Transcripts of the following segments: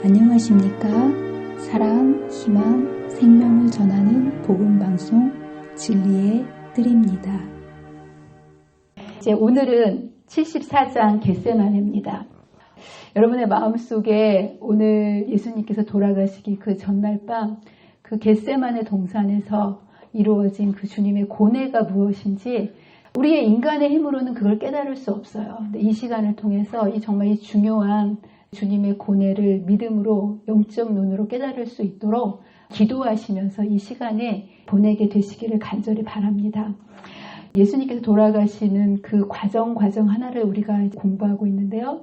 안녕하십니까? 사랑, 희망, 생명을 전하는 복음방송 진리의 뜰입니다. 이제 오늘은 74장 겟세마네입니다. 여러분의 마음속에 오늘 예수님께서 돌아가시기 그 전날 밤 그 겟세마네 동산에서 이루어진 그 주님의 고뇌가 무엇인지 우리의 인간의 힘으로는 그걸 깨달을 수 없어요. 근데 이 시간을 통해서 정말 이 중요한 주님의 고뇌를 믿음으로 영적 눈으로 깨달을 수 있도록 기도하시면서 이 시간에 보내게 되시기를 간절히 바랍니다. 예수님께서 돌아가시는 그 과정 하나를 우리가 공부하고 있는데요.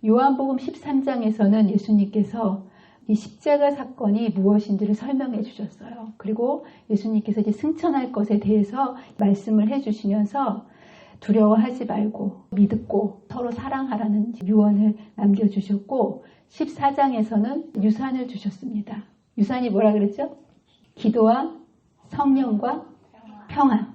요한복음 13장에서는 예수님께서 이 십자가 사건이 무엇인지를 설명해 주셨어요. 그리고 예수님께서 이제 승천할 것에 대해서 말씀을 해 주시면서 두려워하지 말고 믿고 서로 사랑하라는 유언을 남겨주셨고 14장에서는 유산을 주셨습니다. 유산이 뭐라 그랬죠? 기도와 성령과 평안.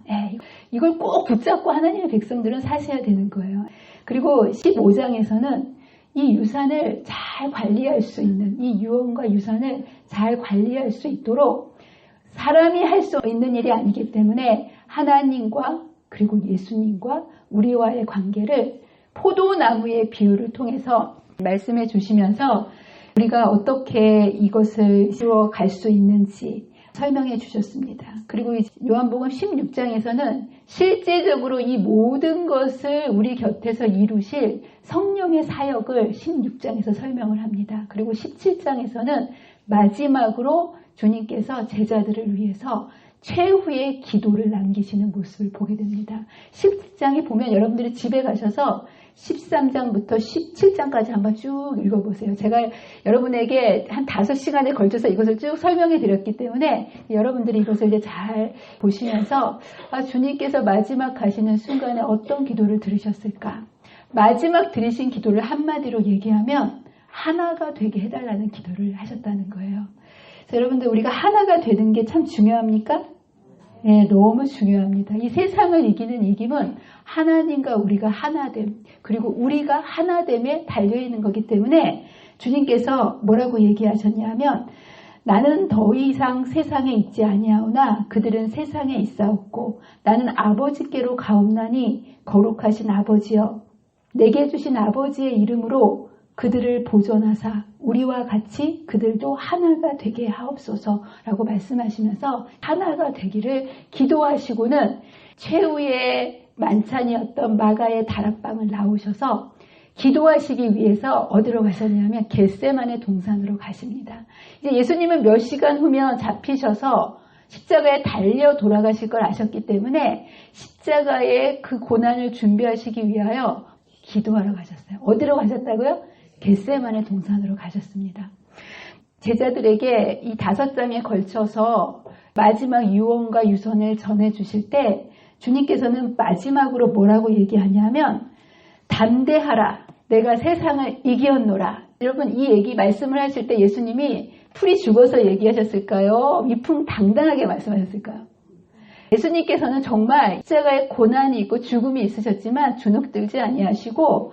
이걸 꼭 붙잡고 하나님의 백성들은 사셔야 되는 거예요. 그리고 15장에서는 이 유산을 잘 관리할 수 있는 이 유언과 유산을 잘 관리할 수 있도록 사람이 할 수 있는 일이 아니기 때문에 하나님과 그리고 예수님과 우리와의 관계를 포도나무의 비유를 통해서 말씀해 주시면서 우리가 어떻게 이것을 이루어갈 수 있는지 설명해 주셨습니다. 그리고 요한복음 16장에서는 실제적으로 이 모든 것을 우리 곁에서 이루실 성령의 사역을 16장에서 설명을 합니다. 그리고 17장에서는 마지막으로 주님께서 제자들을 위해서 최후의 기도를 남기시는 모습을 보게 됩니다. 17장에 보면 여러분들이 집에 가셔서 13장부터 17장까지 한번 쭉 읽어보세요. 제가 여러분에게 한 5시간에 걸쳐서 이것을 쭉 설명해 드렸기 때문에 여러분들이 이것을 이제 잘 보시면서 주님께서 마지막 가시는 순간에 어떤 기도를 들으셨을까? 마지막 들으신 기도를 한마디로 얘기하면 하나가 되게 해달라는 기도를 하셨다는 거예요. 여러분들 우리가 하나가 되는 게 참 중요합니까? 네, 너무 중요합니다. 이 세상을 이기는 이김은 하나님과 우리가 하나됨 그리고 우리가 하나됨에 달려있는 거기 때문에 주님께서 뭐라고 얘기하셨냐면 나는 더 이상 세상에 있지 아니하오나 그들은 세상에 있사옵고 나는 아버지께로 가옵나니 거룩하신 아버지여 내게 주신 아버지의 이름으로 그들을 보존하사 우리와 같이 그들도 하나가 되게 하옵소서라고 말씀하시면서 하나가 되기를 기도하시고는 최후의 만찬이었던 마가의 다락방을 나오셔서 기도하시기 위해서 어디로 가셨냐면 겟세마네 동산으로 가십니다. 이제 예수님은 몇 시간 후면 잡히셔서 십자가에 달려 돌아가실 걸 아셨기 때문에 십자가의 그 고난을 준비하시기 위하여 기도하러 가셨어요. 어디로 가셨다고요? 겟세마네 동산으로 가셨습니다. 제자들에게 이 5장에 걸쳐서 마지막 유언과 유선을 전해주실 때 주님께서는 마지막으로 뭐라고 얘기하냐면 담대하라 내가 세상을 이기었노라. 여러분 이 얘기 말씀을 하실 때 예수님이 풀이 죽어서 얘기하셨을까요? 위풍당당하게 말씀하셨을까요? 예수님께서는 정말 십자가에 고난이 있고 죽음이 있으셨지만 주눅들지 아니하시고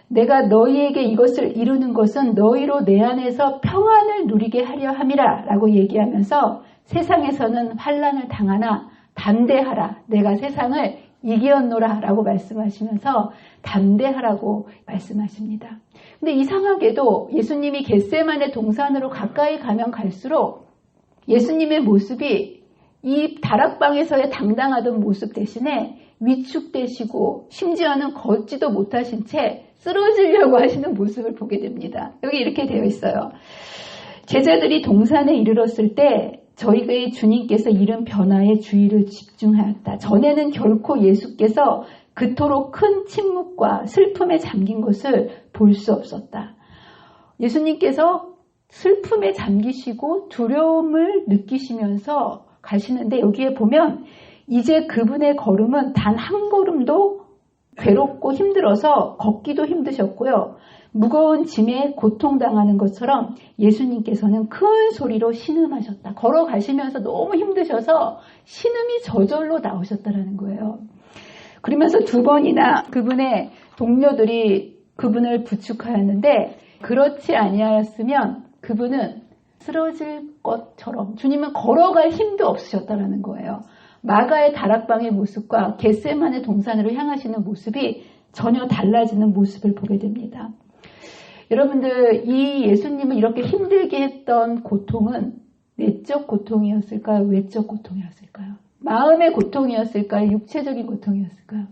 내가 너희에게 이것을 이루는 것은 너희로 내 안에서 평안을 누리게 하려 함이라 라고 얘기하면서 세상에서는 환난을 당하나 담대하라 내가 세상을 이기었노라 라고 말씀하시면서 담대하라고 말씀하십니다. 근데 이상하게도 예수님이 겟세마네 동산으로 가까이 가면 갈수록 예수님의 모습이 이 다락방에서의 당당하던 모습 대신에 위축되시고 심지어는 걷지도 못하신 채 쓰러지려고 하시는 모습을 보게 됩니다. 여기 이렇게 되어 있어요. 제자들이 동산에 이르렀을 때 저희의 주님께서 이른 변화에 주의를 집중하였다. 전에는 결코 예수께서 그토록 큰 침묵과 슬픔에 잠긴 것을 볼 수 없었다. 예수님께서 슬픔에 잠기시고 두려움을 느끼시면서 가시는데 여기에 보면 이제 그분의 걸음은 단 한 걸음도 괴롭고 힘들어서 걷기도 힘드셨고요. 무거운 짐에 고통당하는 것처럼 예수님께서는 큰 소리로 신음하셨다. 걸어가시면서 너무 힘드셔서 신음이 저절로 나오셨다는 거예요. 그러면서 2번이나 그분의 동료들이 그분을 부축하였는데 그렇지 아니하였으면 그분은 쓰러질 것처럼 주님은 걸어갈 힘도 없으셨다라는 거예요. 마가의 다락방의 모습과 겟세마네 동산으로 향하시는 모습이 전혀 달라지는 모습을 보게 됩니다. 여러분들, 이 예수님을 이렇게 힘들게 했던 고통은 내적 고통이었을까요? 외적 고통이었을까요? 마음의 고통이었을까요? 육체적인 고통이었을까요?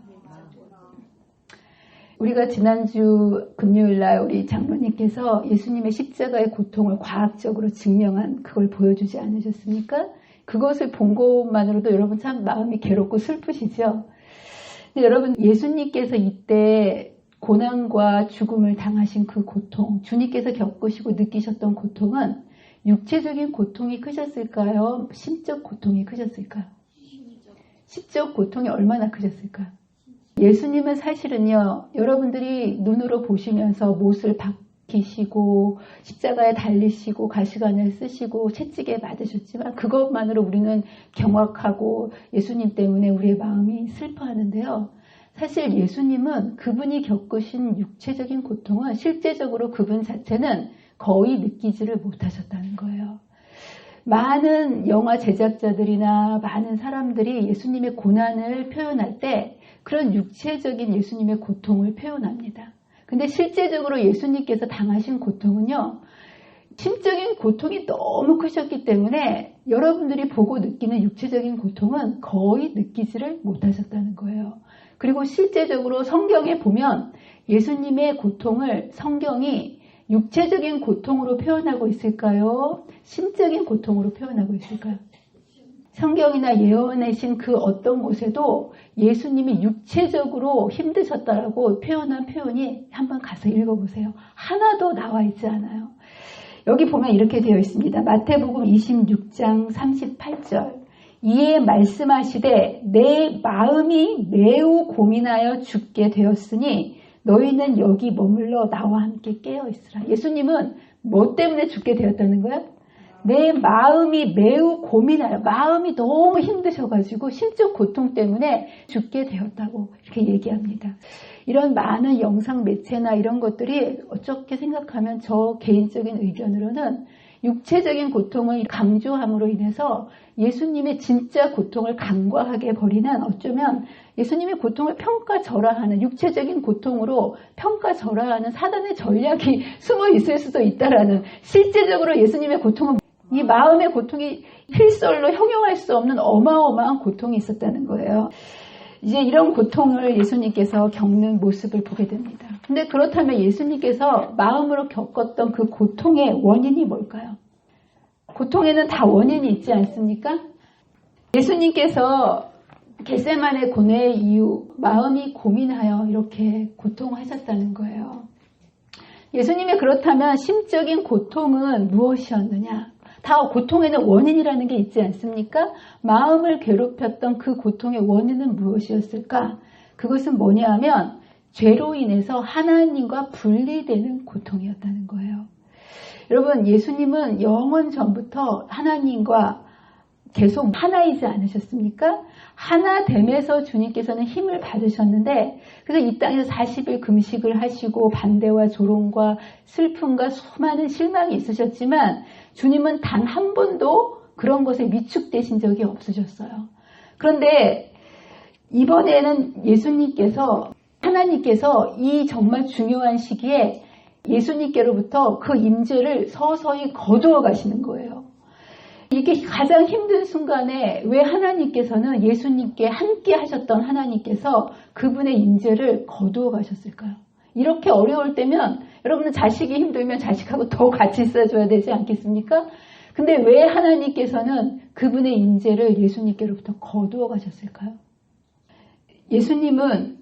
우리가 지난주 금요일날 우리 장로님께서 예수님의 십자가의 고통을 과학적으로 증명한 그걸 보여주지 않으셨습니까? 그것을 본 것만으로도 여러분 참 마음이 괴롭고 슬프시죠? 근데 여러분, 예수님께서 이때 고난과 죽음을 당하신 그 고통, 주님께서 겪으시고 느끼셨던 고통은 육체적인 고통이 크셨을까요? 심적 고통이 크셨을까요? 심적 고통이 얼마나 크셨을까요? 예수님은 사실은요, 여러분들이 눈으로 보시면서 못을 박히시고 십자가에 달리시고 가시관을 쓰시고 채찍에 맞으셨지만 그것만으로 우리는 경악하고 예수님 때문에 우리의 마음이 슬퍼하는데요. 사실 예수님은 그분이 겪으신 육체적인 고통은 실제적으로 그분 자체는 거의 느끼지를 못하셨다는 거예요. 많은 영화 제작자들이나 많은 사람들이 예수님의 고난을 표현할 때 그런 육체적인 예수님의 고통을 표현합니다. 근데 실제적으로 예수님께서 당하신 고통은요, 심적인 고통이 너무 크셨기 때문에 여러분들이 보고 느끼는 육체적인 고통은 거의 느끼지를 못하셨다는 거예요. 그리고 실제적으로 성경에 보면 예수님의 고통을 성경이 육체적인 고통으로 표현하고 있을까요? 심적인 고통으로 표현하고 있을까요? 성경이나 예언의 신 그 어떤 곳에도 예수님이 육체적으로 힘드셨다라고 표현한 표현이 한번 가서 읽어보세요. 하나도 나와 있지 않아요. 여기 보면 이렇게 되어 있습니다. 마태복음 26장 38절. 이에 말씀하시되 내 마음이 매우 고민하여 죽게 되었으니 너희는 여기 머물러 나와 함께 깨어있으라. 예수님은 뭐 때문에 죽게 되었다는 거야? 내 마음이 매우 고민하여, 마음이 너무 힘드셔가지고 심적 고통 때문에 죽게 되었다고 이렇게 얘기합니다. 이런 많은 영상 매체나 이런 것들이 어떻게 생각하면 저 개인적인 의견으로는 육체적인 고통을 강조함으로 인해서 예수님의 진짜 고통을 간과하게 버리는, 어쩌면 예수님의 고통을 평가절하하는, 육체적인 고통으로 평가절하하는 사단의 전략이 숨어 있을 수도 있다라는, 실제적으로 예수님의 고통은 이 마음의 고통이 필설로 형용할 수 없는 어마어마한 고통이 있었다는 거예요. 이제 이런 고통을 예수님께서 겪는 모습을 보게 됩니다. 근데 그렇다면 예수님께서 마음으로 겪었던 그 고통의 원인이 뭘까요? 고통에는 다 원인이 있지 않습니까? 예수님께서 겟세마네 고뇌의 이유, 마음이 고민하여 이렇게 고통하셨다는 거예요. 예수님이 그렇다면 심적인 고통은 무엇이었느냐? 다 고통에는 원인이라는 게 있지 않습니까? 마음을 괴롭혔던 그 고통의 원인은 무엇이었을까? 그것은 뭐냐 하면 죄로 인해서 하나님과 분리되는 고통이었다는 거예요. 여러분, 예수님은 영원 전부터 하나님과 계속 하나이지 않으셨습니까? 하나됨에서 주님께서는 힘을 받으셨는데, 그래서 이 땅에서 40일 금식을 하시고 반대와 조롱과 슬픔과 수많은 실망이 있으셨지만 주님은 단 한 번도 그런 것에 위축되신 적이 없으셨어요. 그런데 이번에는 예수님께서, 하나님께서 이 정말 중요한 시기에 예수님께로부터 그 임재를 서서히 거두어 가시는 거예요. 이게 가장 힘든 순간에 왜 하나님께서는 예수님께 함께 하셨던 하나님께서 그분의 임재를 거두어 가셨을까요? 이렇게 어려울 때면 여러분은 자식이 힘들면 자식하고 더 같이 있어줘야 되지 않겠습니까? 근데 왜 하나님께서는 그분의 임재를 예수님께로부터 거두어 가셨을까요? 예수님은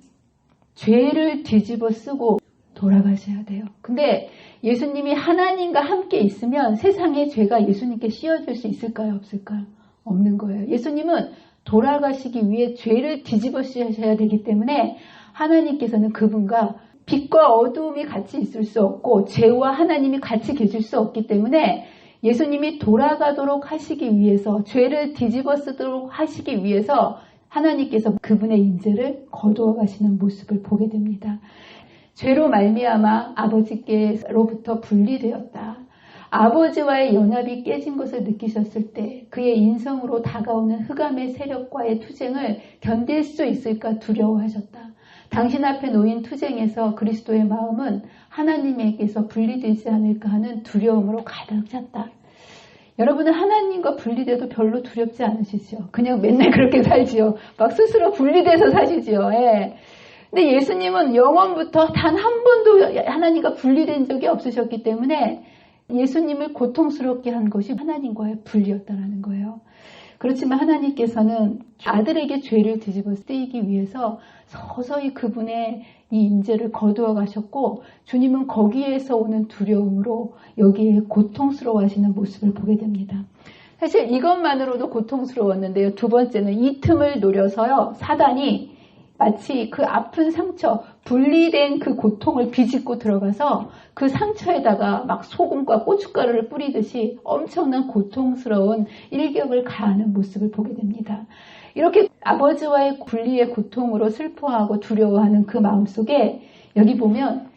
죄를 뒤집어 쓰고 돌아가셔야 돼요. 근데 예수님이 하나님과 함께 있으면 세상의 죄가 예수님께 씌워질 수 있을까요? 없을까요? 없는 거예요. 예수님은 돌아가시기 위해 죄를 뒤집어 쓰셔야 되기 때문에 하나님께서는 그분과 빛과 어두움이 같이 있을 수 없고 죄와 하나님이 같이 계실 수 없기 때문에 예수님이 돌아가도록 하시기 위해서, 죄를 뒤집어 쓰도록 하시기 위해서 하나님께서 그분의 임재를 거두어 가시는 모습을 보게 됩니다. 죄로 말미암아 아버지께로부터 분리되었다. 아버지와의 연합이 깨진 것을 느끼셨을 때 그의 인성으로 다가오는 흑암의 세력과의 투쟁을 견딜 수 있을까 두려워하셨다. 당신 앞에 놓인 투쟁에서 그리스도의 마음은 하나님에게서 분리되지 않을까 하는 두려움으로 가득 찼다. 여러분은 하나님과 분리돼도 별로 두렵지 않으시죠? 그냥 맨날 그렇게 살지요. 막 스스로 분리돼서 사시지요. 예. 근데 예수님은 영원부터 단 한 번도 하나님과 분리된 적이 없으셨기 때문에 예수님을 고통스럽게 한 것이 하나님과의 분리였다는 거예요. 그렇지만 하나님께서는 아들에게 죄를 뒤집어 쓰이기 위해서 서서히 그분의 이 임재를 거두어 가셨고 주님은 거기에서 오는 두려움으로 여기에 고통스러워 하시는 모습을 보게 됩니다. 사실 이것만으로도 고통스러웠는데요. 두 번째는 이 틈을 노려서요. 사단이 마치 그 아픈 상처, 분리된 그 고통을 비집고 들어가서 그 상처에다가 막 소금과 고춧가루를 뿌리듯이 엄청난 고통스러운 일격을 가하는 모습을 보게 됩니다. 이렇게 아버지와의 분리의 고통으로 슬퍼하고 두려워하는 그 마음속에 여기 보면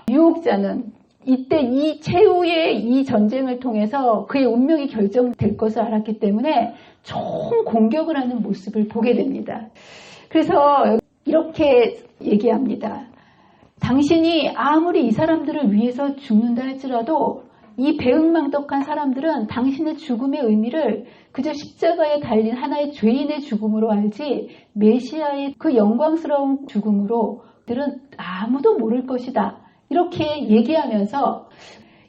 유혹자는 이때 이 최후의 이 전쟁을 통해서 그의 운명이 결정될 것을 알았기 때문에 총 공격을 하는 모습을 보게 됩니다. 그래서 이렇게 얘기합니다. 당신이 아무리 이 사람들을 위해서 죽는다 할지라도 이 배은망덕한 사람들은 당신의 죽음의 의미를 그저 십자가에 달린 하나의 죄인의 죽음으로 알지 메시아의 그 영광스러운 죽음으로 들은 아무도 모를 것이다. 이렇게 얘기하면서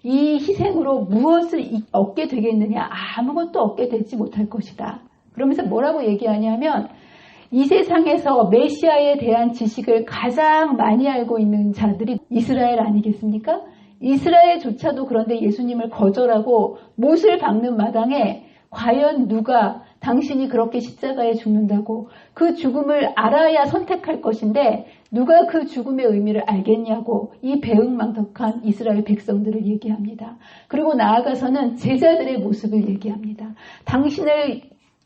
이 희생으로 무엇을 얻게 되겠느냐? 아무것도 얻게 되지 못할 것이다. 그러면서 뭐라고 얘기하냐면 이 세상에서 메시아에 대한 지식을 가장 많이 알고 있는 자들이 이스라엘 아니겠습니까? 이스라엘조차도 그런데 예수님을 거절하고 못을 박는 마당에 과연 누가 당신이 그렇게 십자가에 죽는다고 그 죽음을 알아야 선택할 것인데 누가 그 죽음의 의미를 알겠냐고 이 배은망덕한 이스라엘 백성들을 얘기합니다. 그리고 나아가서는 제자들의 모습을 얘기합니다. 당신을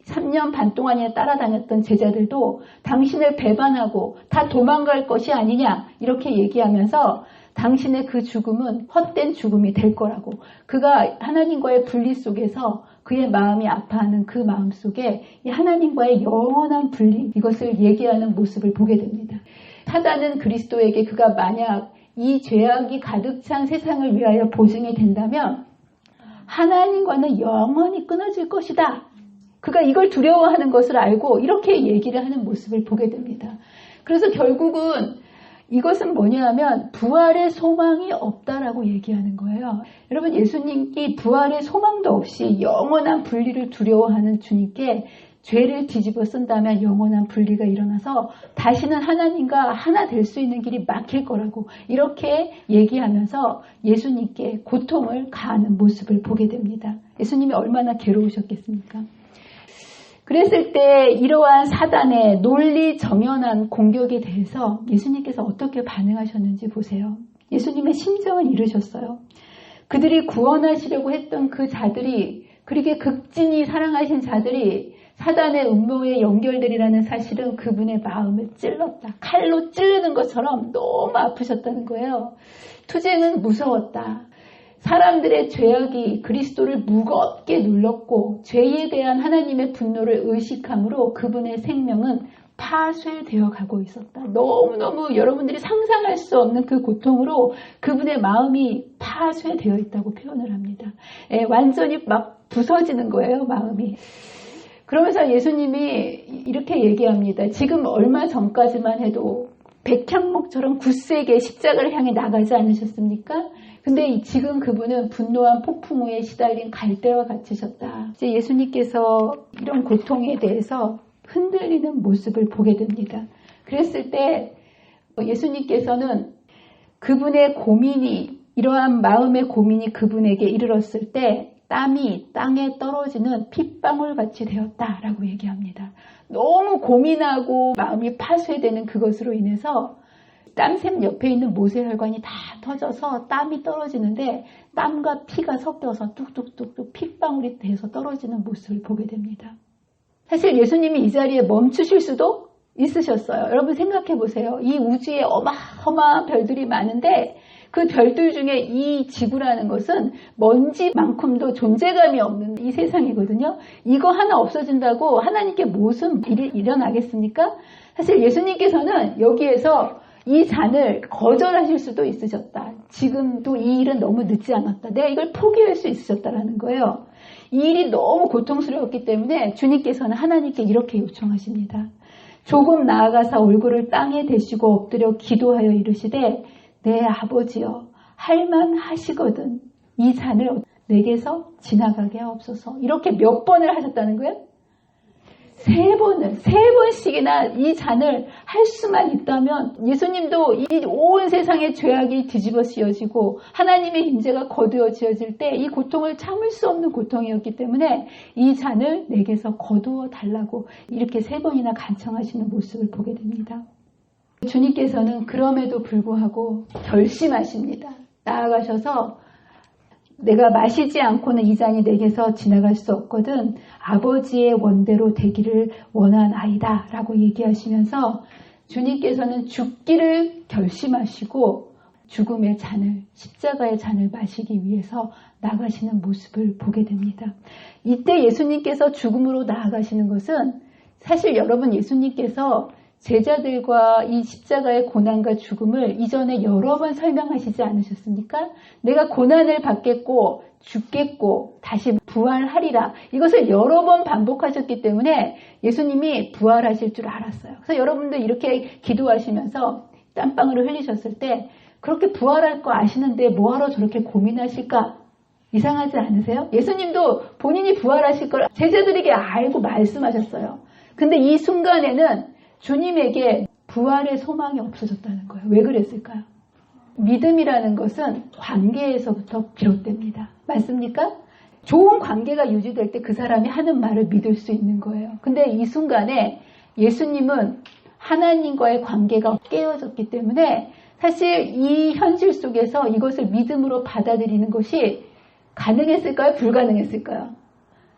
3년 반 동안이나 따라다녔던 제자들도 당신을 배반하고 다 도망갈 것이 아니냐 이렇게 얘기하면서 당신의 그 죽음은 헛된 죽음이 될 거라고 그가 하나님과의 분리 속에서 그의 마음이 아파하는 그 마음 속에 이 하나님과의 영원한 분리 이것을 얘기하는 모습을 보게 됩니다. 사단은 그리스도에게 그가 만약 이 죄악이 가득 찬 세상을 위하여 보증이 된다면 하나님과는 영원히 끊어질 것이다. 그가 이걸 두려워하는 것을 알고 이렇게 얘기를 하는 모습을 보게 됩니다. 그래서 결국은 이것은 뭐냐 하면 부활의 소망이 없다라고 얘기하는 거예요. 여러분 예수님께 부활의 소망도 없이 영원한 분리를 두려워하는 주님께 죄를 뒤집어 쓴다면 영원한 분리가 일어나서 다시는 하나님과 하나 될 수 있는 길이 막힐 거라고 이렇게 얘기하면서 예수님께 고통을 가하는 모습을 보게 됩니다. 예수님이 얼마나 괴로우셨겠습니까? 그랬을 때 이러한 사단의 논리 정연한 공격에 대해서 예수님께서 어떻게 반응하셨는지 보세요. 예수님의 심정을 이르셨어요. 그들이 구원하시려고 했던 그 자들이 그렇게 극진히 사랑하신 자들이 사단의 음모에 연결되리라는 사실은 그분의 마음을 찔렀다. 칼로 찌르는 것처럼 너무 아프셨다는 거예요. 투쟁은 무서웠다. 사람들의 죄악이 그리스도를 무겁게 눌렀고 죄에 대한 하나님의 분노를 의식함으로 그분의 생명은 파쇄되어 가고 있었다. 너무너무 여러분들이 상상할 수 없는 그 고통으로 그분의 마음이 파쇄되어 있다고 표현을 합니다. 완전히 막 부서지는 거예요, 마음이. 그러면서 예수님이 이렇게 얘기합니다. 지금 얼마 전까지만 해도 백향목처럼 굳세게 십자가를 향해 나가지 않으셨습니까? 근데 지금 그분은 분노한 폭풍우에 시달린 갈대와 같으셨다. 이제 예수님께서 이런 고통에 대해서 흔들리는 모습을 보게 됩니다. 그랬을 때 예수님께서는 그분의 고민이 이러한 마음의 고민이 그분에게 이르렀을 때 땀이 땅에 떨어지는 핏방울같이 되었다라고 얘기합니다. 너무 고민하고 마음이 파쇄되는 그것으로 인해서 땀샘 옆에 있는 모세혈관이 다 터져서 땀이 떨어지는데 땀과 피가 섞여서 뚝뚝뚝뚝 핏방울이 돼서 떨어지는 모습을 보게 됩니다. 사실 예수님이 이 자리에 멈추실 수도 있으셨어요. 여러분 생각해 보세요. 이 우주에 어마어마한 별들이 많은데 그 별들 중에 이 지구라는 것은 먼지만큼도 존재감이 없는 이 세상이거든요. 이거 하나 없어진다고 하나님께 무슨 일이 일어나겠습니까? 사실 예수님께서는 여기에서 이 잔을 거절하실 수도 있으셨다. 지금도 이 일은 너무 늦지 않았다. 내가 이걸 포기할 수 있으셨다라는 거예요. 이 일이 너무 고통스러웠기 때문에 주님께서는 하나님께 이렇게 요청하십니다. 조금 나아가사 얼굴을 땅에 대시고 엎드려 기도하여 이르시되 내 아버지여 할만하시거든 이 잔을 내게서 지나가게 하옵소서. 이렇게 몇 번을 하셨다는 거예요? 세 번씩이나 이 잔을 할 수만 있다면 예수님도 이 온 세상의 죄악이 뒤집어 씌워지고 하나님의 임재가 거두어지어질 때 이 고통을 참을 수 없는 고통이었기 때문에 이 잔을 내게서 거두어 달라고 이렇게 세 번이나 간청하시는 모습을 보게 됩니다. 주님께서는 그럼에도 불구하고 결심하십니다. 나아가셔서 내가 마시지 않고는 이 잔이 내게서 지나갈 수 없거든 아버지의 원대로 되기를 원하나이다 라고 얘기하시면서 주님께서는 죽기를 결심하시고 죽음의 잔을 십자가의 잔을 마시기 위해서 나가시는 모습을 보게 됩니다. 이때 예수님께서 죽음으로 나아가시는 것은 사실 여러분 예수님께서 제자들과 이 십자가의 고난과 죽음을 이전에 여러 번 설명하시지 않으셨습니까? 내가 고난을 받겠고 죽겠고 다시 부활하리라. 이것을 여러 번 반복하셨기 때문에 예수님이 부활하실 줄 알았어요. 그래서 여러분들 이렇게 기도하시면서 땀방울을 흘리셨을 때 그렇게 부활할 거 아시는데 뭐하러 저렇게 고민하실까? 이상하지 않으세요? 예수님도 본인이 부활하실 걸 제자들에게 알고 말씀하셨어요. 근데 이 순간에는 주님에게 부활의 소망이 없어졌다는 거예요. 왜 그랬을까요? 믿음이라는 것은 관계에서부터 비롯됩니다. 맞습니까? 좋은 관계가 유지될 때 그 사람이 하는 말을 믿을 수 있는 거예요. 근데 이 순간에 예수님은 하나님과의 관계가 깨어졌기 때문에 사실 이 현실 속에서 이것을 믿음으로 받아들이는 것이 가능했을까요? 불가능했을까요?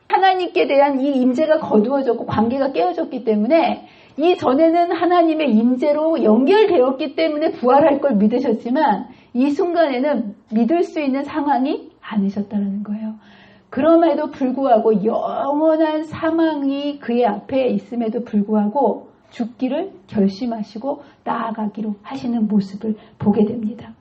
하나님께 대한 이 임재가 거두어졌고 관계가 깨어졌기 때문에 이전에는 하나님의 임재로 연결되었기 때문에 부활할 걸 믿으셨지만 이 순간에는 믿을 수 있는 상황이 아니셨다는 거예요. 그럼에도 불구하고 영원한 사망이 그의 앞에 있음에도 불구하고 죽기를 결심하시고 나아가기로 하시는 모습을 보게 됩니다.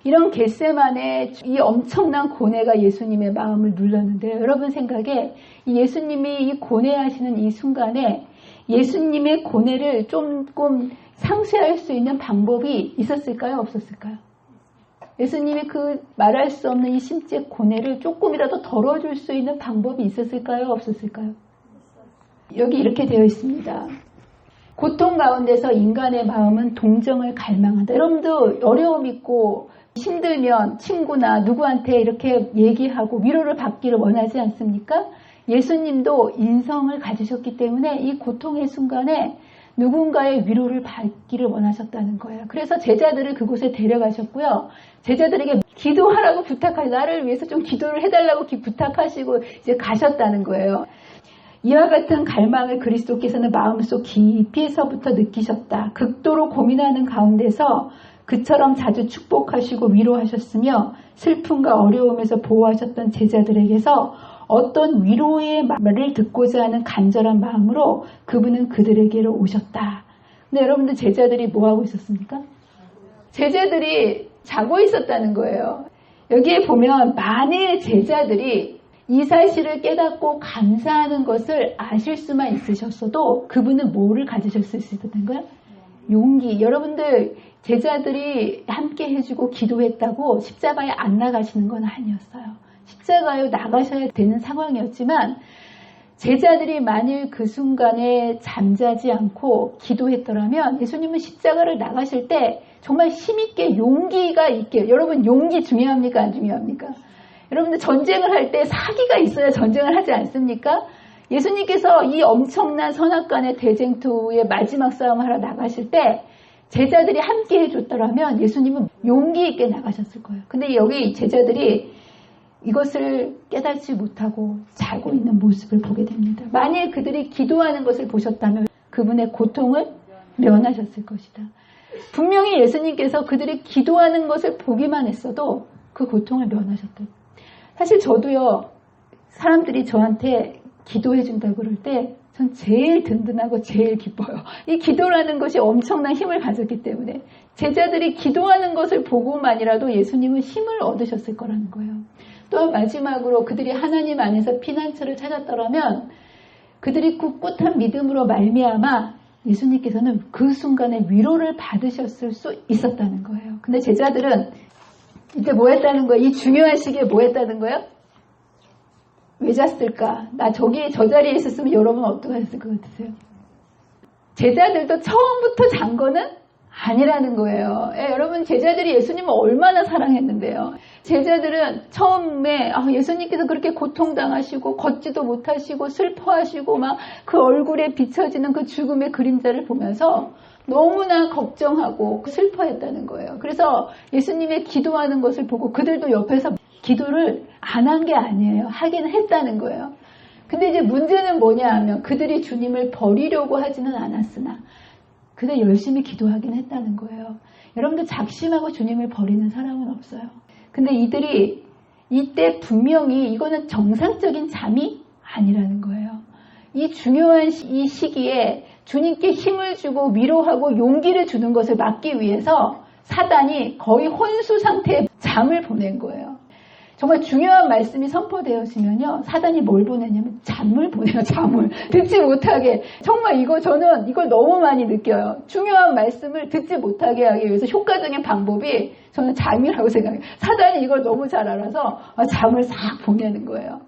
이런 겟세마네 이 엄청난 고뇌가 예수님의 마음을 눌렀는데요. 여러분 생각에 이 예수님이 이 고뇌하시는 이 순간에 예수님의 고뇌를 조금 상쇄할 수 있는 방법이 있었을까요? 없었을까요? 예수님이 그 말할 수 없는 이 심적 고뇌를 조금이라도 덜어줄 수 있는 방법이 있었을까요? 없었을까요? 여기 이렇게 되어 있습니다. 고통 가운데서 인간의 마음은 동정을 갈망한다. 여러분도 어려움 있고 힘들면 친구나 누구한테 이렇게 얘기하고 위로를 받기를 원하지 않습니까? 예수님도 인성을 가지셨기 때문에 이 고통의 순간에 누군가의 위로를 받기를 원하셨다는 거예요. 그래서 제자들을 그곳에 데려가셨고요. 제자들에게 기도하라고 부탁하시고 나를 위해서 좀 기도를 해달라고 부탁하시고 이제 가셨다는 거예요. 이와 같은 갈망을 그리스도께서는 마음속 깊이에서부터 느끼셨다. 극도로 고민하는 가운데서 그처럼 자주 축복하시고 위로하셨으며 슬픔과 어려움에서 보호하셨던 제자들에게서 어떤 위로의 말을 듣고자 하는 간절한 마음으로 그분은 그들에게로 오셨다. 근데 여러분들 제자들이 뭐하고 있었습니까? 제자들이 자고 있었다는 거예요. 여기에 보면 만일 제자들이 이 사실을 깨닫고 감사하는 것을 아실 수만 있으셨어도 그분은 뭐를 가지셨을 수 있었던 거예요? 용기. 여러분들 제자들이 함께 해주고 기도했다고 십자가에 안 나가시는 건 아니었어요. 십자가에 나가셔야 되는 상황이었지만 제자들이 만일 그 순간에 잠자지 않고 기도했더라면 예수님은 십자가를 나가실 때 정말 힘있게 용기가 있게, 여러분 용기 중요합니까? 안 중요합니까? 여러분들 전쟁을 할 때 사기가 있어야 전쟁을 하지 않습니까? 예수님께서 이 엄청난 선악간의 대쟁투의 마지막 싸움을 하러 나가실 때 제자들이 함께 해줬더라면 예수님은 용기 있게 나가셨을 거예요. 근데 여기 제자들이 이것을 깨닫지 못하고 자고 있는 모습을 보게 됩니다. 만일 그들이 기도하는 것을 보셨다면 그분의 고통을 면하셨을 것이다. 분명히 예수님께서 그들이 기도하는 것을 보기만 했어도 그 고통을 면하셨다. 사실 저도요, 사람들이 저한테 기도해 준다고 그럴 때 전 제일 든든하고 제일 기뻐요. 이 기도라는 것이 엄청난 힘을 가졌기 때문에 제자들이 기도하는 것을 보고만이라도 예수님은 힘을 얻으셨을 거라는 거예요. 또한 마지막으로 그들이 하나님 안에서 피난처를 찾았더라면 그들이 꿋꿋한 믿음으로 말미암아 예수님께서는 그 순간에 위로를 받으셨을 수 있었다는 거예요. 근데 제자들은 이때 뭐 했다는 거예요? 이 중요한 시기에 뭐 했다는 거예요? 왜 잤을까? 나 저 자리에 있었으면 여러분 어떻게 했을 것 같으세요? 제자들도 처음부터 잔 거는 아니라는 거예요. 여러분, 제자들이 예수님을 얼마나 사랑했는데요. 제자들은 처음에 예수님께서 그렇게 고통당하시고 걷지도 못하시고 슬퍼하시고 막 그 얼굴에 비춰지는 그 죽음의 그림자를 보면서 너무나 걱정하고 슬퍼했다는 거예요. 그래서 예수님의 기도하는 것을 보고 그들도 옆에서 기도를 안 한 게 아니에요. 하긴 했다는 거예요. 근데 이제 문제는 뭐냐 하면 그들이 주님을 버리려고 하지는 않았으나 그들 열심히 기도하긴 했다는 거예요. 여러분들 작심하고 주님을 버리는 사람은 없어요. 근데 이들이 이때 분명히 이거는 정상적인 잠이 아니라는 거예요. 이 중요한 이 시기에 주님께 힘을 주고 위로하고 용기를 주는 것을 막기 위해서 사단이 거의 혼수 상태의 잠을 보낸 거예요. 정말 중요한 말씀이 선포되었으면요, 사단이 뭘 보내냐면 잠을 보내요. 잠을 듣지 못하게. 정말 저는 이걸 너무 많이 느껴요. 중요한 말씀을 듣지 못하게 하기 위해서 효과적인 방법이 저는 잠이라고 생각해요. 사단이 이걸 너무 잘 알아서 잠을 싹 보내는 거예요.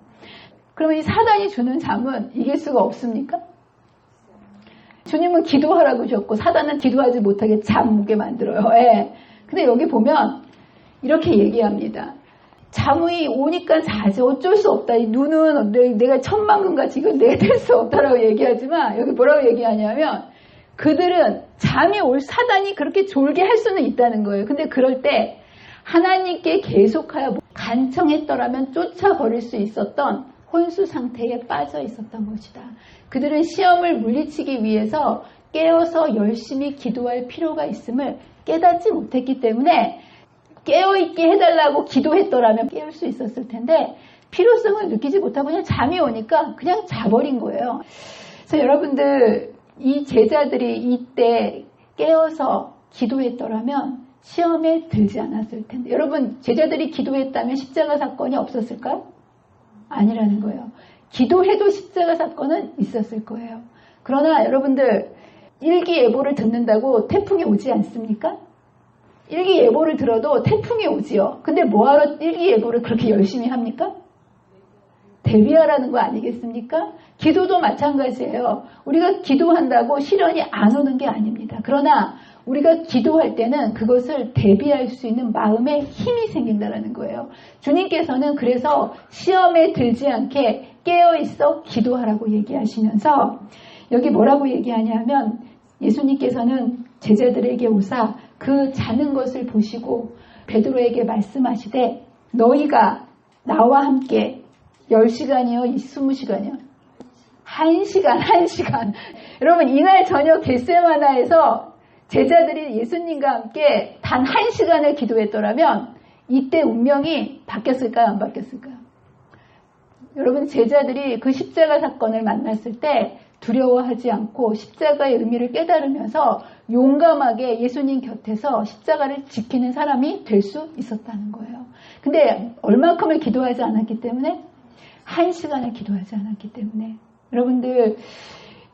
그러면 이 사단이 주는 잠은 이길 수가 없습니까? 주님은 기도하라고 주셨고 사단은 기도하지 못하게 잠게 만들어요. 예. 근데 여기 보면 이렇게 얘기합니다. 잠이 오니까 자지 어쩔 수 없다. 이 눈은 내가 천만금같이 이건 내가 될 수 없다라고 얘기하지만 여기 뭐라고 얘기하냐면 그들은 잠이 올 사단이 그렇게 졸게 할 수는 있다는 거예요. 근데 그럴 때 하나님께 계속하여 간청했더라면 쫓아버릴 수 있었던 혼수 상태에 빠져 있었던 것이다. 그들은 시험을 물리치기 위해서 깨어서 열심히 기도할 필요가 있음을 깨닫지 못했기 때문에 깨어있게 해달라고 기도했더라면 깨울 수 있었을 텐데 필요성을 느끼지 못하고 그냥 잠이 오니까 그냥 자버린 거예요. 그래서 여러분들 이 제자들이 이때 깨어서 기도했더라면 시험에 들지 않았을 텐데 여러분 제자들이 기도했다면 십자가 사건이 없었을까요? 아니라는 거예요. 기도해도 십자가 사건은 있었을 거예요. 그러나 여러분들 일기예보를 듣는다고 태풍이 오지 않습니까? 일기예보를 들어도 태풍이 오지요. 근데 뭐하러 일기예보를 그렇게 열심히 합니까? 대비하라는 거 아니겠습니까? 기도도 마찬가지예요. 우리가 기도한다고 시련이 안 오는 게 아닙니다. 그러나 우리가 기도할 때는 그것을 대비할 수 있는 마음에 힘이 생긴다는 거예요. 주님께서는 그래서 시험에 들지 않게 깨어있어 기도하라고 얘기하시면서 여기 뭐라고 얘기하냐면 예수님께서는 제자들에게 오사 그 자는 것을 보시고 베드로에게 말씀하시되 너희가 나와 함께 10시간이요? 20시간이요? 1시간. 여러분 이날 저녁 겟세마나에서 제자들이 예수님과 함께 단 1시간을 기도했더라면 이때 운명이 바뀌었을까요? 안 바뀌었을까요? 여러분 제자들이 그 십자가 사건을 만났을 때 두려워하지 않고 십자가의 의미를 깨달으면서 용감하게 예수님 곁에서 십자가를 지키는 사람이 될 수 있었다는 거예요. 근데 얼만큼을 기도하지 않았기 때문에 1시간을 기도하지 않았기 때문에 여러분들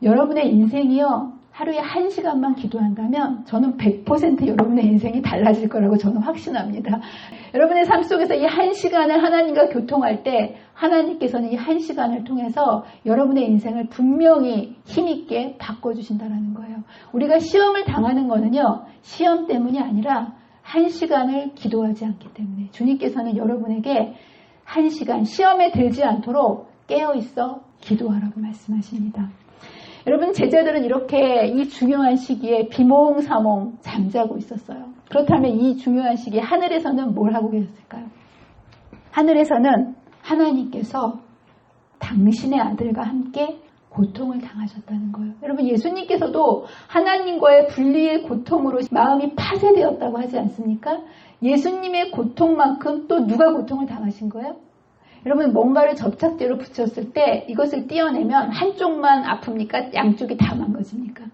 여러분의 인생이요 하루에 1시간만 기도한다면 저는 100% 여러분의 인생이 달라질 거라고 저는 확신합니다. 여러분의 삶 속에서 이 1시간을 하나님과 교통할 때 하나님께서는 이 1시간을 통해서 여러분의 인생을 분명히 힘있게 바꿔주신다는 거예요. 우리가 시험을 당하는 거는요. 시험 때문이 아니라 1시간을 기도하지 않기 때문에 주님께서는 여러분에게 1시간 시험에 들지 않도록 깨어있어 기도하라고 말씀하십니다. 여러분 제자들은 이렇게 이 중요한 시기에 비몽사몽 잠자고 있었어요. 그렇다면 이 중요한 시기에 하늘에서는 뭘 하고 계셨을까요? 하늘에서는 하나님께서 당신의 아들과 함께 고통을 당하셨다는 거예요. 여러분, 예수님께서도 하나님과의 분리의 고통으로 마음이 파쇄되었다고 하지 않습니까? 예수님의 고통만큼 또 누가 고통을 당하신 거예요? 여러분, 뭔가를 접착제로 붙였을 때 이것을 떼어내면 한쪽만 아픕니까? 양쪽이 다 망가집니까?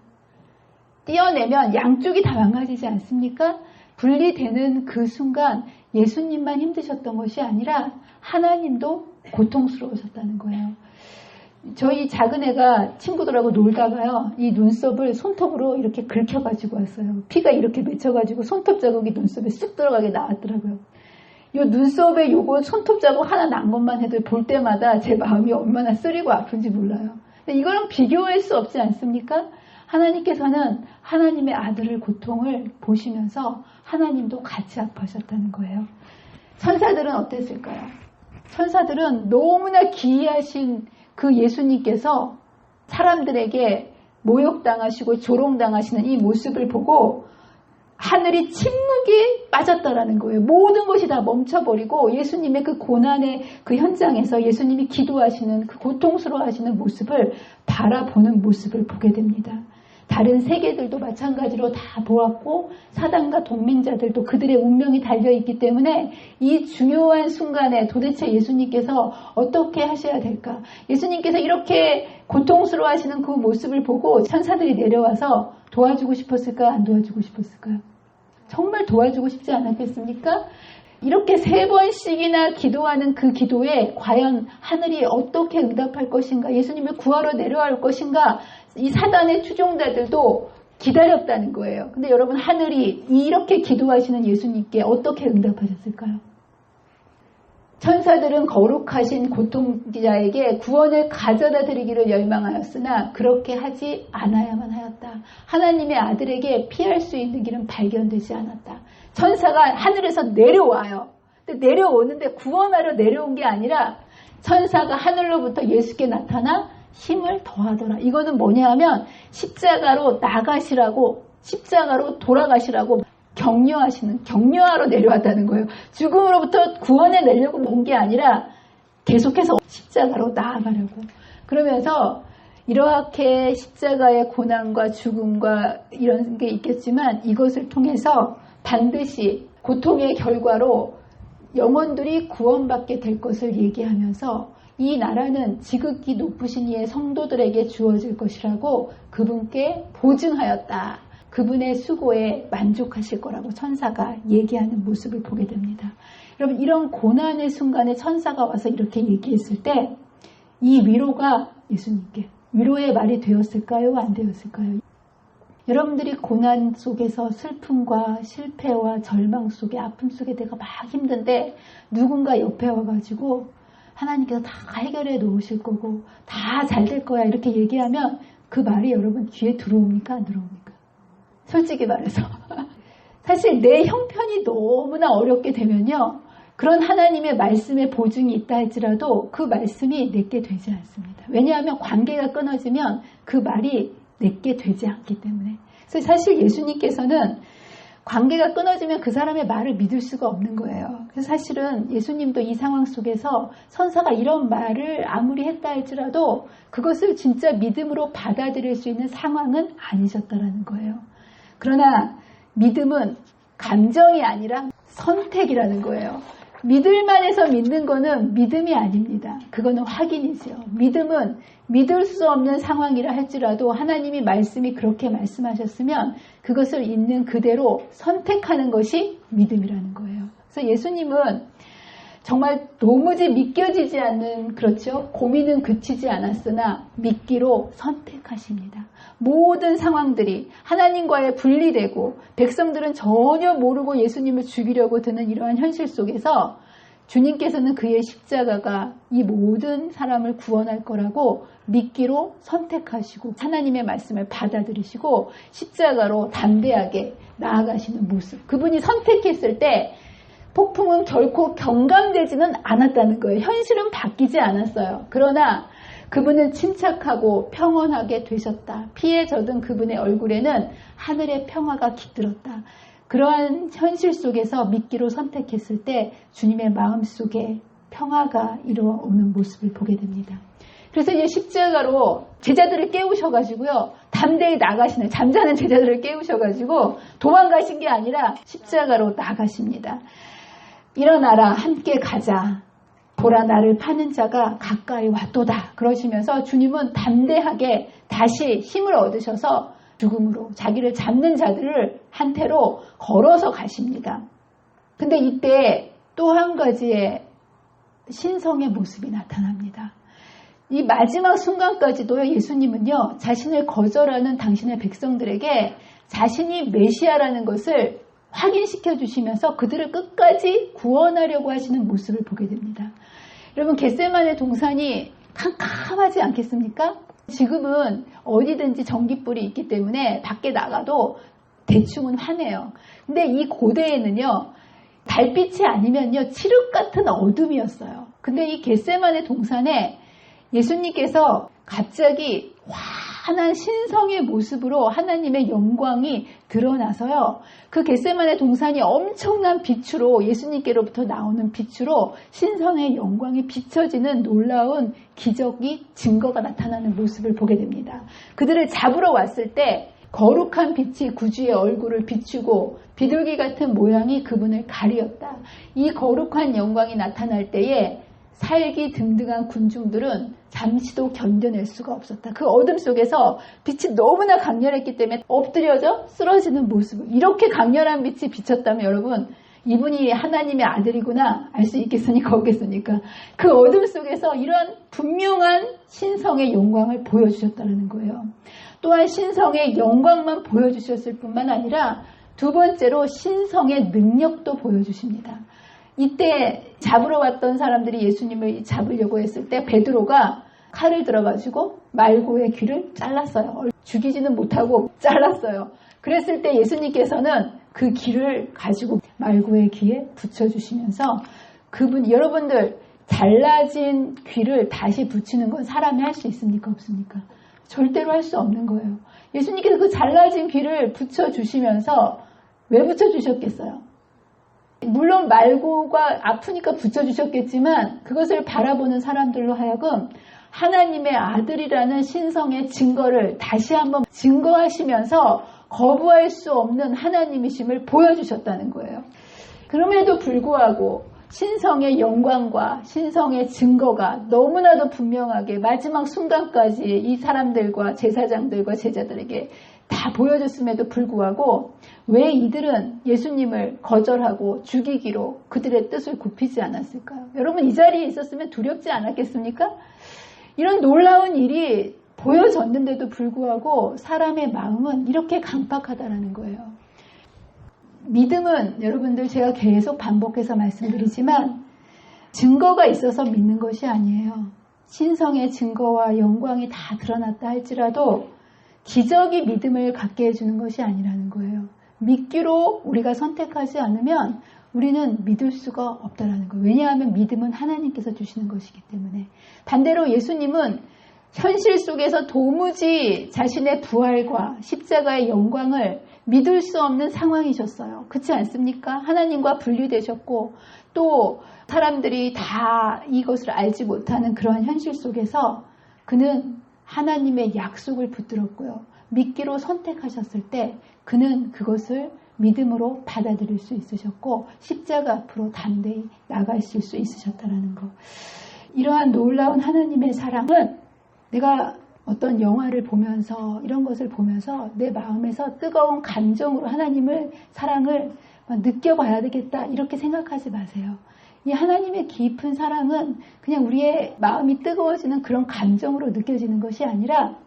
떼어내면 양쪽이 다 망가지지 않습니까? 분리되는 그 순간 예수님만 힘드셨던 것이 아니라 하나님도 고통스러우셨다는 거예요. 저희 작은 애가 친구들하고 놀다가요, 이 눈썹을 손톱으로 이렇게 긁혀가지고 왔어요. 피가 이렇게 맺혀가지고 손톱 자국이 눈썹에 쑥 들어가게 나왔더라고요. 이 눈썹에 요거 손톱 자국 하나 난 것만 해도 볼 때마다 제 마음이 얼마나 쓰리고 아픈지 몰라요. 근데 이거랑 비교할 수 없지 않습니까? 하나님께서는 하나님의 아들의 고통을 보시면서 하나님도 같이 아파하셨다는 거예요. 천사들은 어땠을까요? 천사들은 너무나 기이하신 그 예수님께서 사람들에게 모욕당하시고 조롱당하시는 이 모습을 보고 하늘이 침묵에 빠졌다라는 거예요. 모든 것이 다 멈춰버리고 예수님의 그 고난의 그 현장에서 예수님이 기도하시는 그 고통스러워하시는 모습을 바라보는 모습을 보게 됩니다. 다른 세계들도 마찬가지로 다 보았고 사단과 동맹자들도 그들의 운명이 달려있기 때문에 이 중요한 순간에 도대체 예수님께서 어떻게 하셔야 될까? 예수님께서 이렇게 고통스러워하시는 그 모습을 보고 천사들이 내려와서 도와주고 싶었을까? 안 도와주고 싶었을까요? 정말 도와주고 싶지 않았겠습니까? 이렇게 3번씩이나 기도하는 그 기도에 과연 하늘이 어떻게 응답할 것인가, 예수님을 구하러 내려올 것인가, 이 사단의 추종자들도 기다렸다는 거예요. 근데 여러분, 하늘이 이렇게 기도하시는 예수님께 어떻게 응답하셨을까요? 천사들은 거룩하신 고통자에게 구원을 가져다 드리기를 열망하였으나 그렇게 하지 않아야만 하였다. 하나님의 아들에게 피할 수 있는 길은 발견되지 않았다. 천사가 하늘에서 내려와요. 근데 내려오는데 구원하러 내려온 게 아니라 천사가 하늘로부터 예수께 나타나 힘을 더하더라. 이거는 뭐냐 하면 십자가로 나가시라고, 십자가로 돌아가시라고 격려하러 내려왔다는 거예요. 죽음으로부터 구원해내려고 온 게 아니라 계속해서 십자가로 나아가려고. 그러면서 이렇게 십자가의 고난과 죽음과 이런 게 있겠지만 이것을 통해서 반드시 고통의 결과로 영혼들이 구원받게 될 것을 얘기하면서 이 나라는 지극히 높으신 이의 성도들에게 주어질 것이라고 그분께 보증하였다. 그분의 수고에 만족하실 거라고 천사가 얘기하는 모습을 보게 됩니다. 여러분, 이런 고난의 순간에 천사가 와서 이렇게 얘기했을 때 이 위로가 예수님께 위로의 말이 되었을까요? 안 되었을까요? 여러분들이 고난 속에서 슬픔과 실패와 절망 속에, 아픔 속에 내가 막 힘든데 누군가 옆에 와가지고 하나님께서 다 해결해 놓으실 거고 다 잘 될 거야 이렇게 얘기하면 그 말이 여러분 귀에 들어옵니까? 안 들어옵니까? 솔직히 말해서 사실 내 형편이 너무나 어렵게 되면요, 그런 하나님의 말씀에 보증이 있다 할지라도 그 말씀이 내게 되지 않습니다. 왜냐하면 관계가 끊어지면 그 말이 내게 되지 않기 때문에. 그래서 사실 예수님께서는 관계가 끊어지면 그 사람의 말을 믿을 수가 없는 거예요. 그래서 사실은 예수님도 이 상황 속에서 천사가 이런 말을 아무리 했다 할지라도 그것을 진짜 믿음으로 받아들일 수 있는 상황은 아니셨다라는 거예요. 그러나 믿음은 감정이 아니라 선택이라는 거예요. 믿을만 해서 믿는 거는 믿음이 아닙니다. 그거는 확인이죠. 믿음은 믿을 수 없는 상황이라 할지라도 하나님이 말씀이 그렇게 말씀하셨으면 그것을 있는 그대로 선택하는 것이 믿음이라는 거예요. 그래서 예수님은 정말 도무지 믿겨지지 않는, 그렇죠, 고민은 그치지 않았으나 믿기로 선택하십니다. 모든 상황들이 하나님과의 분리되고 백성들은 전혀 모르고 예수님을 죽이려고 드는 이러한 현실 속에서 주님께서는 그의 십자가가 이 모든 사람을 구원할 거라고 믿기로 선택하시고 하나님의 말씀을 받아들이시고 십자가로 담대하게 나아가시는 모습, 그분이 선택했을 때 폭풍은 결코 경감되지는 않았다는 거예요. 현실은 바뀌지 않았어요. 그러나 그분은 침착하고 평온하게 되셨다. 피에 젖은 그분의 얼굴에는 하늘의 평화가 깃들었다. 그러한 현실 속에서 믿기로 선택했을 때 주님의 마음속에 평화가 이루어오는 모습을 보게 됩니다. 그래서 이제 십자가로 제자들을 깨우셔가지고요. 담대히 나가시는, 잠자는 제자들을 깨우셔가지고 도망가신 게 아니라 십자가로 나가십니다. 일어나라, 함께 가자. 보라, 나를 파는 자가 가까이 왔도다. 그러시면서 주님은 담대하게 다시 힘을 얻으셔서 죽음으로 자기를 잡는 자들을 한태로 걸어서 가십니다. 근데 이때 또 한 가지의 신성의 모습이 나타납니다. 이 마지막 순간까지도 예수님은요, 자신을 거절하는 당신의 백성들에게 자신이 메시아라는 것을 확인시켜 주시면서 그들을 끝까지 구원하려고 하시는 모습을 보게 됩니다. 여러분, 겟세마네 동산이 캄캄하지 않겠습니까? 지금은 어디든지 전기불이 있기 때문에 밖에 나가도 대충은 환해요. 근데 이 고대에는요, 달빛이 아니면요, 칠흑 같은 어둠이었어요. 근데 이 겟세마네 동산에 예수님께서 갑자기 환한 신성의 모습으로 하나님의 영광이 드러나서요. 그 겟세마네 동산이 엄청난 빛으로, 예수님께로부터 나오는 빛으로 신성의 영광이 비춰지는 놀라운 기적이, 증거가 나타나는 모습을 보게 됩니다. 그들을 잡으러 왔을 때 거룩한 빛이 구주의 얼굴을 비추고 비둘기 같은 모양이 그분을 가리었다. 이 거룩한 영광이 나타날 때에 살기 등등한 군중들은 잠시도 견뎌낼 수가 없었다. 그 어둠 속에서 빛이 너무나 강렬했기 때문에 엎드려져 쓰러지는 모습을, 이렇게 강렬한 빛이 비쳤다면 여러분, 이분이 하나님의 아들이구나 알 수 있겠습니까? 없겠습니까? 그 어둠 속에서 이런 분명한 신성의 영광을 보여주셨다는 거예요. 또한 신성의 영광만 보여주셨을 뿐만 아니라 두 번째로 신성의 능력도 보여주십니다. 이때 잡으러 왔던 사람들이 예수님을 잡으려고 했을 때 베드로가 칼을 들어가지고 말고의 귀를 잘랐어요. 죽이지는 못하고 잘랐어요. 그랬을 때 예수님께서는 그 귀를 가지고 말고의 귀에 붙여주시면서 그분, 여러분들 잘라진 귀를 다시 붙이는 건 사람이 할 수 있습니까? 없습니까? 절대로 할 수 없는 거예요. 예수님께서 그 잘라진 귀를 붙여주시면서 왜 붙여주셨겠어요? 물론 말고가 아프니까 붙여주셨겠지만 그것을 바라보는 사람들로 하여금 하나님의 아들이라는 신성의 증거를 다시 한번 증거하시면서 거부할 수 없는 하나님이심을 보여주셨다는 거예요. 그럼에도 불구하고 신성의 영광과 신성의 증거가 너무나도 분명하게 마지막 순간까지 이 사람들과 제사장들과 제자들에게 다 보여줬음에도 불구하고 왜 이들은 예수님을 거절하고 죽이기로 그들의 뜻을 굽히지 않았을까요? 여러분, 이 자리에 있었으면 두렵지 않았겠습니까? 이런 놀라운 일이 보여졌는데도 불구하고 사람의 마음은 이렇게 강팍하다라는 거예요. 믿음은 여러분들, 제가 계속 반복해서 말씀드리지만 증거가 있어서 믿는 것이 아니에요. 신성의 증거와 영광이 다 드러났다 할지라도 기적이 믿음을 갖게 해주는 것이 아니라는 거예요. 믿기로 우리가 선택하지 않으면 우리는 믿을 수가 없다라는 거예요. 왜냐하면 믿음은 하나님께서 주시는 것이기 때문에. 반대로 예수님은 현실 속에서 도무지 자신의 부활과 십자가의 영광을 믿을 수 없는 상황이셨어요. 그렇지 않습니까? 하나님과 분리되셨고 또 사람들이 다 이것을 알지 못하는 그러한 현실 속에서 그는 하나님의 약속을 붙들었고요. 믿기로 선택하셨을 때 그는 그것을 믿음으로 받아들일 수 있으셨고 십자가 앞으로 담대히 나가실 수 있으셨다는 것. 이러한 놀라운 하나님의 사랑은 내가 어떤 영화를 보면서 이런 것을 보면서 내 마음에서 뜨거운 감정으로 하나님을 사랑을 느껴봐야 되겠다 이렇게 생각하지 마세요. 이 하나님의 깊은 사랑은 그냥 우리의 마음이 뜨거워지는 그런 감정으로 느껴지는 것이 아니라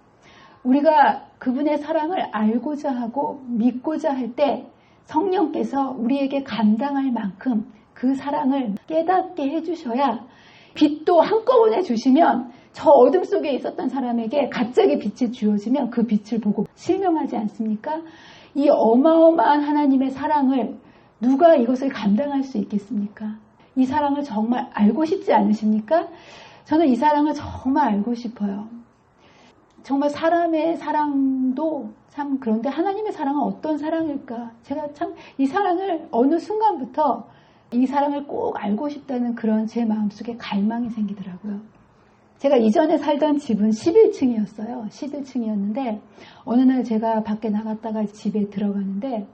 우리가 그분의 사랑을 알고자 하고 믿고자 할 때 성령께서 우리에게 감당할 만큼 그 사랑을 깨닫게 해주셔야 빛도 한꺼번에 주시면 저 어둠 속에 있었던 사람에게 갑자기 빛이 주어지면 그 빛을 보고 실명하지 않습니까? 이 어마어마한 하나님의 사랑을 누가 이것을 감당할 수 있겠습니까? 이 사랑을 정말 알고 싶지 않으십니까? 저는 이 사랑을 정말 알고 싶어요. 정말 사람의 사랑도 참 그런데 하나님의 사랑은 어떤 사랑일까? 제가 참 이 사랑을 어느 순간부터 이 사랑을 꼭 알고 싶다는 그런 제 마음속에 갈망이 생기더라고요. 제가 이전에 살던 집은 11층이었어요. 11층이었는데 어느 날 제가 밖에 나갔다가 집에 들어가는데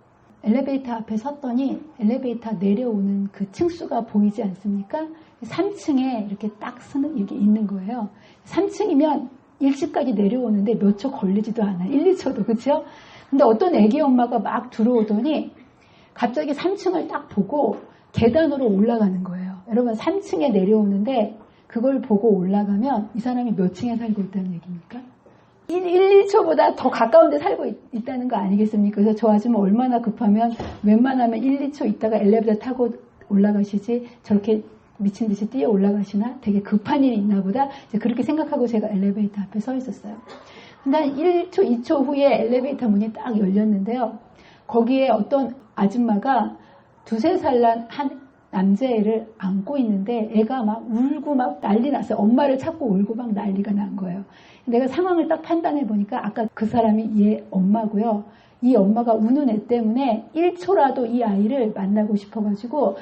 엘리베이터 앞에 섰더니 엘리베이터 내려오는 그 층수가 보이지 않습니까? 3층에 이렇게 딱 이렇게 있는 거예요. 3층이면 1층까지 내려오는데 몇 초 걸리지도 않아요. 1, 2초도. 그렇죠? 근데 어떤 애기 엄마가 막 들어오더니 갑자기 3층을 딱 보고 계단으로 올라가는 거예요. 여러분 3층에 내려오는데 그걸 보고 올라가면 이 사람이 몇 층에 살고 있다는 얘기입니까? 1, 2초보다 더 가까운 데 살고 있다는 거 아니겠습니까? 그래서 저 아줌마 얼마나 급하면 웬만하면 1, 2초 있다가 엘리베이터 타고 올라가시지 저렇게 미친 듯이 뛰어 올라가시나? 되게 급한 일이 있나 보다. 이제 그렇게 생각하고 제가 엘리베이터 앞에 서 있었어요. 근데 한 1초, 2초 후에 엘리베이터 문이 딱 열렸는데요. 거기에 어떤 아줌마가 2-3살 난 한 남자애를 안고 있는데 애가 막 울고 막 난리 났어요. 엄마를 찾고 울고 막 난리가 난 거예요. 내가 상황을 딱 판단해 보니까 아까 그 사람이 얘 엄마고요. 이 엄마가 우는 애 때문에 1초라도 이 아이를 만나고 싶어가지고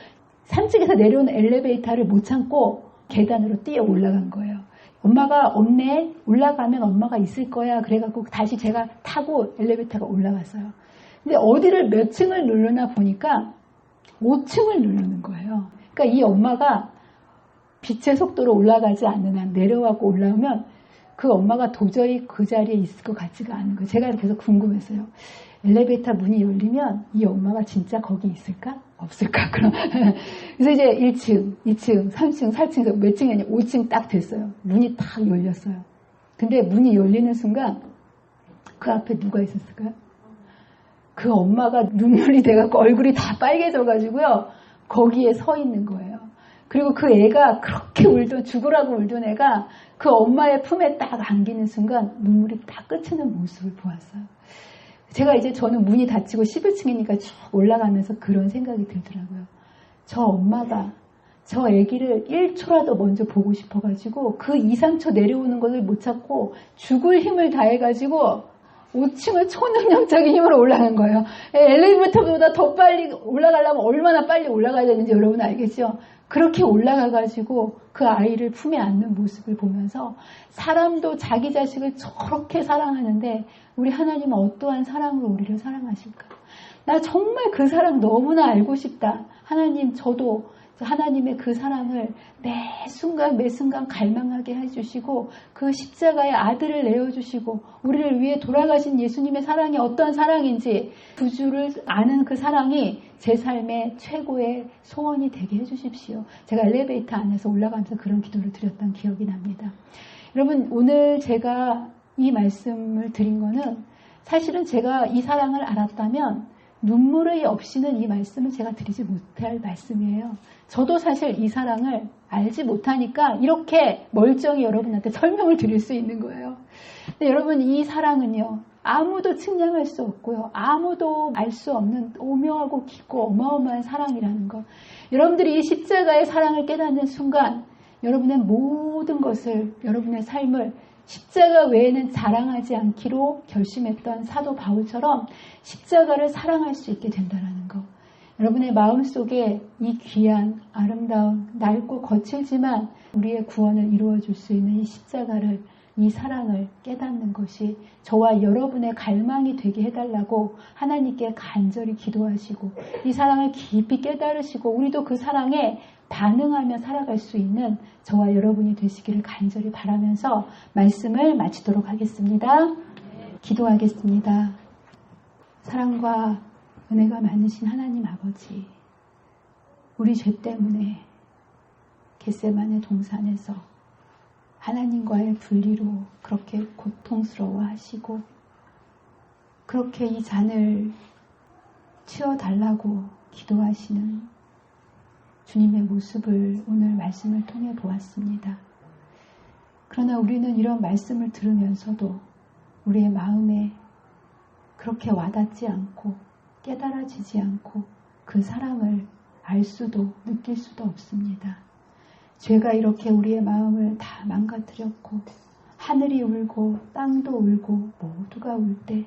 3층에서 내려오는 엘리베이터를 못 참고 계단으로 뛰어 올라간 거예요. 엄마가 없네. 올라가면 엄마가 있을 거야. 그래갖고 다시 제가 타고 엘리베이터가 올라갔어요. 근데 어디를 몇 층을 누르나 보니까 5층을 누르는 거예요. 그러니까 이 엄마가 빛의 속도로 올라가지 않는 한 내려가고 올라오면 그 엄마가 도저히 그 자리에 있을 것 같지가 않은 거예요. 제가 계속 궁금했어요. 엘리베이터 문이 열리면 이 엄마가 진짜 거기 있을까? 없을까? 그럼. 그래서 이제 1층, 2층, 3층, 4층에서 몇 층이 아니라 5층 딱 됐어요. 문이 딱 열렸어요. 근데 문이 열리는 순간 그 앞에 누가 있었을까요? 그 엄마가 눈물이 돼갖고 얼굴이 다 빨개져가지고요. 거기에 서 있는 거예요. 그리고 그 애가 그렇게 울던, 죽으라고 울던 애가 그 엄마의 품에 딱 안기는 순간 눈물이 딱 끄치는 모습을 보았어요. 제가 이제 저는 문이 닫히고 11층이니까 쭉 올라가면서 그런 생각이 들더라고요. 저 엄마가 저 아기를 1초라도 먼저 보고 싶어가지고 그 2, 3초 내려오는 것을 못 참고 죽을 힘을 다해가지고 5층을 초능력적인 힘으로 올라가는 거예요. 엘리베이터보다 더 빨리 올라가려면 얼마나 빨리 올라가야 되는지 여러분 알겠죠? 그렇게 올라가가지고 그 아이를 품에 안는 모습을 보면서 사람도 자기 자식을 저렇게 사랑하는데 우리 하나님은 어떠한 사랑으로 우리를 사랑하실까? 나 정말 그 사랑 너무나 알고 싶다. 하나님 저도 하나님의 그 사랑을 매 순간 갈망하게 해주시고 그 십자가의 아들을 내어주시고 우리를 위해 돌아가신 예수님의 사랑이 어떤 사랑인지 구주를 아는 그 사랑이 제 삶의 최고의 소원이 되게 해주십시오. 제가 엘리베이터 안에서 올라가면서 그런 기도를 드렸던 기억이 납니다. 여러분 오늘 제가 이 말씀을 드린 거는 사실은 제가 이 사랑을 알았다면 눈물의 없이는 이 말씀을 제가 드리지 못할 말씀이에요. 저도 사실 이 사랑을 알지 못하니까 이렇게 멀쩡히 여러분한테 설명을 드릴 수 있는 거예요. 근데 여러분 이 사랑은요. 아무도 측량할 수 없고요. 아무도 알 수 없는 오묘하고 깊고 어마어마한 사랑이라는 것. 여러분들이 이 십자가의 사랑을 깨닫는 순간 여러분의 모든 것을 여러분의 삶을 십자가 외에는 자랑하지 않기로 결심했던 사도 바울처럼 십자가를 사랑할 수 있게 된다는 것. 여러분의 마음속에 이 귀한 아름다운 낡고 거칠지만 우리의 구원을 이루어줄 수 있는 이 십자가를 이 사랑을 깨닫는 것이 저와 여러분의 갈망이 되게 해달라고 하나님께 간절히 기도하시고 이 사랑을 깊이 깨달으시고 우리도 그 사랑에 반응하며 살아갈 수 있는 저와 여러분이 되시기를 간절히 바라면서 말씀을 마치도록 하겠습니다. 기도하겠습니다. 사랑과 은혜가 많으신 하나님 아버지, 우리 죄 때문에 겟세마네 동산에서 하나님과의 분리로 그렇게 고통스러워 하시고 그렇게 이 잔을 치워달라고 기도하시는 주님의 모습을 오늘 말씀을 통해 보았습니다. 그러나 우리는 이런 말씀을 들으면서도 우리의 마음에 그렇게 와닿지 않고 깨달아지지 않고 그 사랑을 알 수도 느낄 수도 없습니다. 죄가 이렇게 우리의 마음을 다 망가뜨렸고 하늘이 울고 땅도 울고 모두가 울 때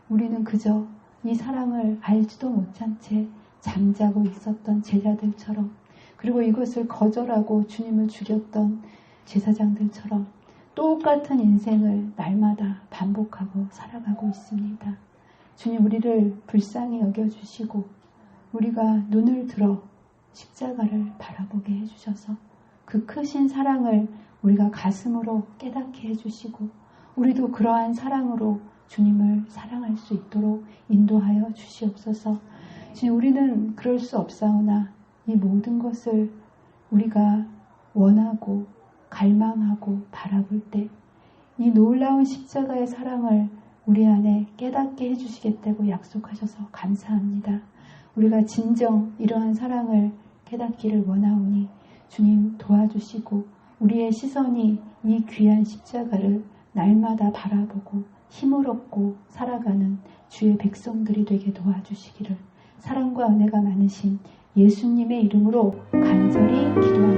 우리는 그저 이 사랑을 알지도 못한 채 잠자고 있었던 제자들처럼 그리고 이것을 거절하고 주님을 죽였던 제사장들처럼 똑같은 인생을 날마다 반복하고 살아가고 있습니다. 주님, 우리를 불쌍히 여겨주시고 우리가 눈을 들어 십자가를 바라보게 해주셔서 그 크신 사랑을 우리가 가슴으로 깨닫게 해주시고 우리도 그러한 사랑으로 주님을 사랑할 수 있도록 인도하여 주시옵소서. 주님, 우리는 그럴 수 없사오나 이 모든 것을 우리가 원하고 갈망하고 바라볼 때 이 놀라운 십자가의 사랑을 우리 안에 깨닫게 해주시겠다고 약속하셔서 감사합니다. 우리가 진정 이러한 사랑을 깨닫기를 원하오니 주님 도와주시고 우리의 시선이 이 귀한 십자가를 날마다 바라보고 힘을 얻고 살아가는 주의 백성들이 되게 도와주시기를 사랑과 은혜가 많으신 예수님의 이름으로 간절히 기도합니다.